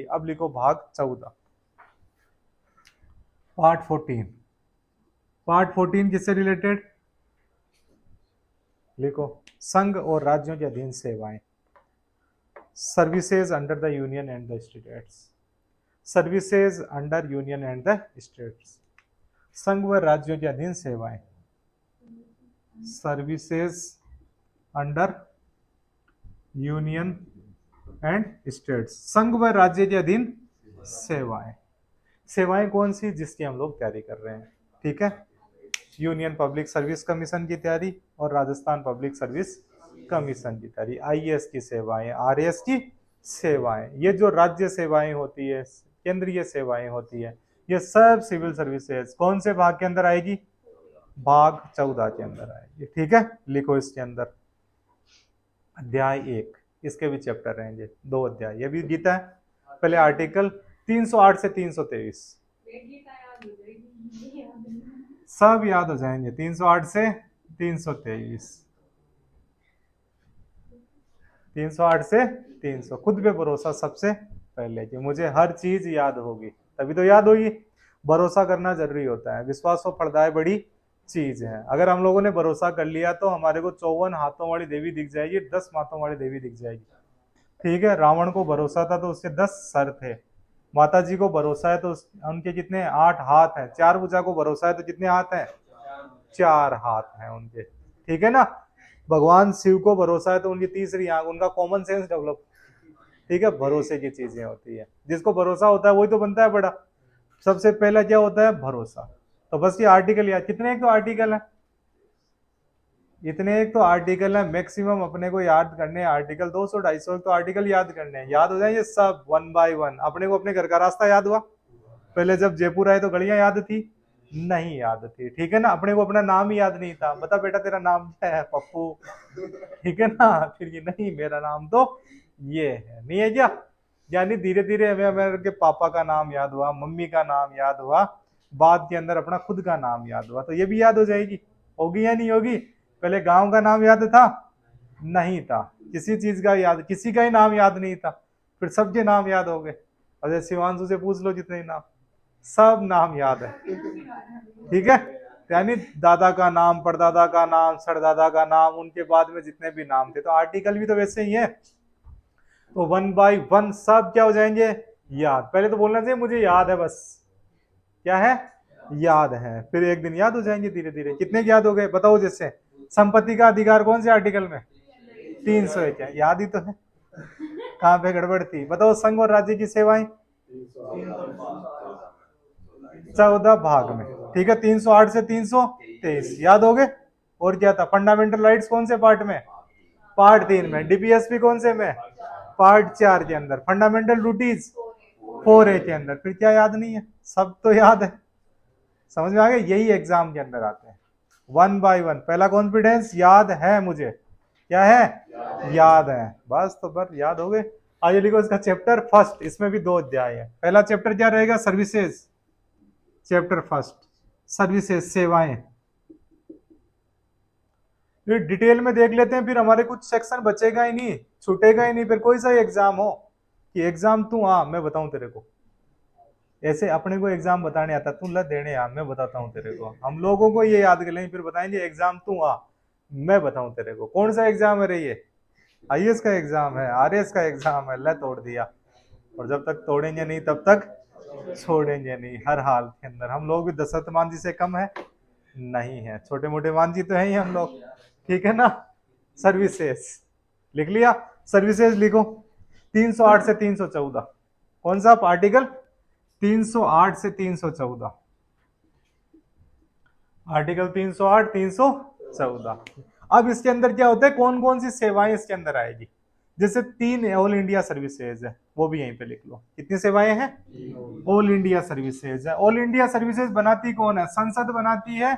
अब लिखो भाग 14, पार्ट 14। पार्ट 14 किससे रिलेटेड? लिखो, संघ और राज्यों के अधीन सेवाएं, services under the union and the states. Services under union and the states, संघ व राज्यों के अधीन सेवाएं, services under union and states, संघ व राज्य के अधीन सेवाएं। सेवाएं कौन सी? जिसकी हम लोग तैयारी कर रहे हैं, ठीक है। यूनियन पब्लिक सर्विस कमीशन की तैयारी और राजस्थान पब्लिक सर्विस कमीशन की तैयारी, आईएएस की सेवाएं, आरएएस की सेवाएं। ये जो राज्य सेवाएं होती है, केंद्रीय सेवाएं होती है, ये सब सिविल सर्विसेज कौन से भाग के अंदर आएगी? भाग 14 के अंदर आएगी, ठीक है। लिखो इसके अंदर अध्याय 1, इसके भी चैप्टर रहेंगे 2 अध्याय, ये भी गीता है। पहले आर्टिकल 308 से 323 सब याद हो जाएंगे, 308 से 323, 308 से 300। खुद पे भरोसा सबसे पहले कि मुझे हर चीज याद होगी, तभी तो याद होगी। भरोसा करना जरूरी होता है, विश्वास और फलदायी बड़ी चीज है। अगर हम लोगों ने भरोसा कर लिया तो हमारे को 54 हाथों वाली देवी दिख जाएगी, 10 हाथों वाली देवी दिख जाएगी, ठीक है। रावण को भरोसा था तो उसके 10 सर थे, माता जी को भरोसा है तो उनके कितने? 8 हाथ हैं। 4 भुजा को भरोसा है तो कितने हाथ हैं? 4 हाथ हैं उनके, ठीक है ना। भगवान शिव को भरोसा है तो उनकी तीसरी आंख, उनका कॉमन सेंस डेवलप, ठीक है। भरोसे की चीजें होती है, जिसको भरोसा होता है वही तो बनता है बड़ा। सबसे पहला क्या होता है? भरोसा। तो बस ये आर्टिकल याद, कितने एक तो आर्टिकल है, इतने एक तो आर्टिकल है मैक्सिमम अपने को याद करने हैं। आर्टिकल 200-250 तो आर्टिकल याद करने हैं, याद हो जाए ये सब 1 बाय 1। अपने को अपने घर का रास्ता याद हुआ? पहले जब जयपुर आए तो गलियां याद थी? नहीं याद थी, ठीक है ना। अपने को अपना नाम ही याद नहीं था, बता बेटा तेरा नाम क्या है? पप्पू, ठीक है ना। फिर ये नहीं, मेरा नाम तो ये है, नहीं है क्या? यानी धीरे धीरे हमें मेरे पापा का नाम याद हुआ, मम्मी का नाम याद हुआ, बाद के अंदर अपना खुद का नाम याद हुआ, तो ये भी याद हो जाएगी। होगी या नहीं होगी? पहले गांव का नाम याद था? नहीं था, किसी चीज का याद, किसी का ही नाम याद नहीं था, फिर सबके नाम याद हो गए। और शिवांशु से पूछ लो जितने नाम, सब नाम याद है, ठीक है। यानी दादा का नाम, परदादा का नाम, सरदादा का नाम, उनके बाद में जितने भी नाम थे, तो आर्टिकल भी तो वैसे ही है। तो 1 बाय 1 सब क्या हो जाएंगे? याद। पहले तो बोलना चाहिए मुझे याद है, बस क्या है? याद है। फिर एक दिन याद हो जाएंगे धीरे धीरे। कितने याद हो गए बताओ? जैसे संपत्ति का अधिकार कौन से आर्टिकल में? 301 है, याद ही तो है। कहां पे गड़बड़ थी बताओ? संघ और राज्य की सेवाएं 14 भाग में, ठीक है। 308 से 323 याद हो गए। और क्या था? फंडामेंटल राइट्स कौन से पार्ट में? पार्ट 3 में। डीपीएसपी कौन से में? पार्ट 4 के अंदर। फंडामेंटल ड्यूटीज 4A के अंदर। फिर क्या याद नहीं है? सब तो याद है। समझ में आ गया? यही एग्जाम के अंदर आते हैं 1 बाय 1। पहला कॉन्फिडेंस, याद है मुझे, क्या है? याद है, बस। तो बस याद हो गए। आइए लिखो इसका चैप्टर फर्स्ट, इसमें भी 2 अध्याय है। पहला चैप्टर क्या रहेगा? सर्विसेज, चैप्टर फर्स्ट, सर्विसेज, सेवाएं। फिर डिटेल में देख लेते हैं, फिर हमारे कुछ सेक्शन बचेगा ही नहीं, छूटेगा ही नहीं। फिर कोई सा एग्जाम हो कि एग्जाम तू आ मैं बताऊं तेरे को, ऐसे अपने को एग्जाम बताने आता, तू ला देने आ मैं बताता हूँ तेरे को, हम लोगों को ये याद कर लेंगे, फिर बताएंगे एग्जाम तू आ मैं बताऊं तेरे को। कौन सा एग्जाम है रे ये? आईएएस का एग्जाम है, आरएएस का एग्जाम है। ले तोड़ दिया। और जब तक तोड़ेंगे नहीं तब तक छोड़ेंगे नहीं, हर हाल के अंदर। हम लोग भी दशरथ मान जी से कम है नहीं है, छोटे मोटे मान जी तो है ही हम लोग, ठीक है ना। सर्विसेज लिख लिया, सर्विसेज लिखो 308 से 314। कौन सा आर्टिकल? 308 से 314, आर्टिकल 308 314। अब इसके अंदर क्या होता है, कौन कौन सी सेवाएं इसके अंदर आएगी? जैसे 3 ऑल इंडिया सर्विसेज है, वो भी यहीं पे लिख लो। कितनी सेवाएं हैं? ऑल इंडिया सर्विसेज है। ऑल इंडिया सर्विसेज बनाती कौन है? संसद बनाती है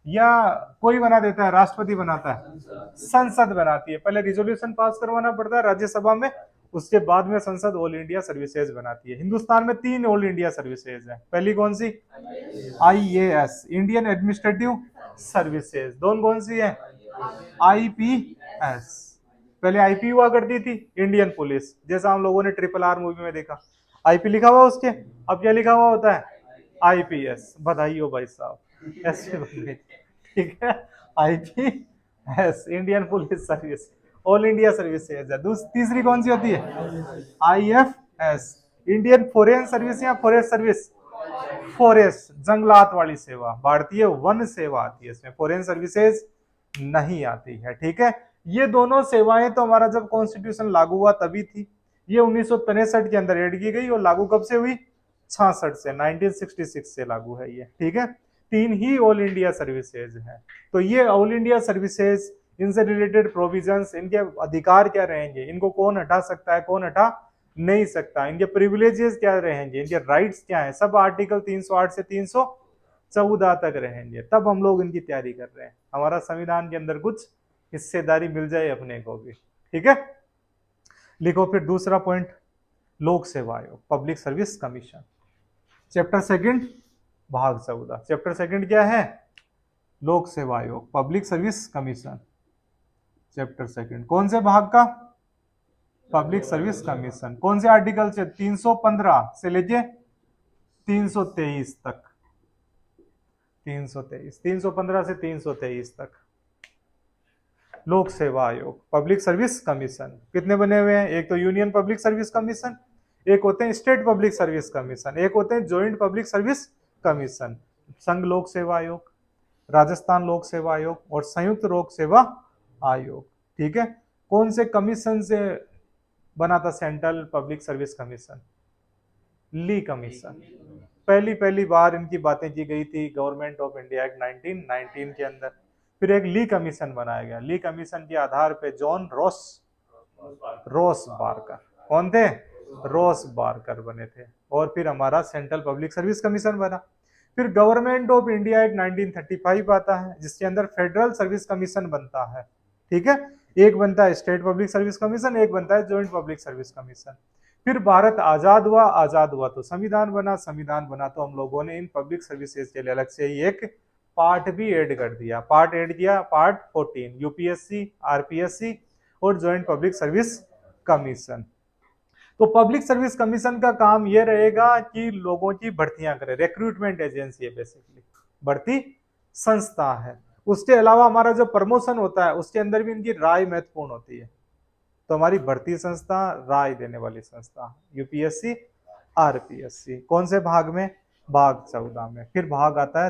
या कोई बना देता है? राष्ट्रपति बनाता है? संसद बनाती है। पहले रिजोल्यूशन पास करवाना पड़ता है राज्यसभा में, उसके बाद में संसद ऑल इंडिया सर्विसेज बनाती है। हिंदुस्तान में 3 ऑल इंडिया सर्विसेज है। पहली कौन सी? IAS, Indian administrative services. दोनों कौन सी है? आईपीएस। पहले आईपी हुआ करती थी, इंडियन पुलिस, जैसा हम लोगों ने RRR मूवी में देखा। आईपी लिखा हुआ उसके, अब क्या लिखा हुआ होता है, आईपीएस। बधाई हो भाई साहब, ऐसे बन गई। ठीक है, IPS Indian police service, all India services है। तीसरी कौन सी होती है, आईएफएस इंडियन फॉरेन सर्विस या फॉरेस्ट सर्विस, फॉरेस्ट जंगलात वाली सेवा, भारतीय वन सेवा आती है इसमें, फॉरेन सर्विसेज नहीं आती है। ठीक है, ये दोनों सेवाएं तो हमारा जब कॉन्स्टिट्यूशन लागू हुआ तभी थी, ये 1963 के अंदर ऐड की गई और लागू कब से हुई, 66 से, 1966 से लागू है ये। ठीक है, तीन ही ऑल इंडिया सर्विसेज है। तो ये ऑल इंडिया सर्विसेज, इनसे रिलेटेड प्रोविजंस, इनके अधिकार क्या रहेंगे, इनको कौन हटा सकता है, कौन हटा नहीं सकता, इनके प्रिविलेजेस क्या रहेंगे, इनके राइट्स क्या है, सब आर्टिकल 308 से 314 तक रहेंगे। तब हम लोग इनकी तैयारी कर रहे हैं, हमारा संविधान के अंदर कुछ हिस्सेदारी मिल जाए अपने को भी। ठीक है, लिखो फिर दूसरा पॉइंट, लोक सेवा आयोग, public service commission, chapter second भाग 14। चैप्टर सेकंड क्या है, लोक सेवा आयोग, public service commission. Chapter second कौन से भाग का, पब्लिक सर्विस कमीशन। कौन से आर्टिकल से, 315 से लेके 323 तक, 323, 315 से 323 तक। लोक सेवा आयोग, पब्लिक सर्विस कमीशन कितने बने हुए हैं, एक तो यूनियन पब्लिक सर्विस कमीशन, एक होते हैं स्टेट पब्लिक सर्विस कमीशन, एक होते हैं ज्वाइंट पब्लिक सर्विस कमीशन। संघ लोक सेवा आयोग, राजस्थान लोक सेवा आयोग और संयुक्त लोक सेवा आयोग। ठीक है, कौन से कमीशन से बना था सेंट्रल पब्लिक सर्विस कमीशन, ली कमीशन। पहली बार इनकी बातें की गई थी गवर्नमेंट ऑफ इंडिया एक्ट 1919 के अंदर। फिर एक ली कमीशन बनाया गया, ली कमीशन के आधार पे जॉन रोस बारकर, कौन थे, रोस बारकर बने थे, और फिर हमारा सेंट्रल पब्लिक सर्विस कमीशन बना। फिर गवर्नमेंट ऑफ इंडिया एक्ट 1935 आता है, जिसके अंदर फेडरल सर्विस कमीशन बनता है। ठीक है, एक बनता है स्टेट पब्लिक सर्विस कमीशन, एक बनता है ज्वाइंट पब्लिक सर्विस कमीशन। फिर भारत आजाद हुआ, आजाद हुआ तो संविधान बना, संविधान बना तो हम लोगों ने इन पब्लिक सर्विसेज के लिए अलग से ही एक पार्ट भी ऐड कर दिया, पार्ट ऐड किया, पार्ट 14, यूपीएससी, आरपीएससी और ज्वाइंट पब्लिक सर्विस कमीशन। तो पब्लिक सर्विस कमीशन का काम यह रहेगा कि लोगों की भर्तियां करे, रिक्रूटमेंट एजेंसी है, बेसिकली भर्ती संस्था है। उसके अलावा हमारा जो प्रमोशन होता है उसके अंदर भी इनकी राय महत्वपूर्ण होती है। तो हमारी भर्ती संस्था, राय देने वाली संस्था, यूपीएससी, आरपीएससी। कौन से भाग में, भाग 14 में। फिर भाग आता है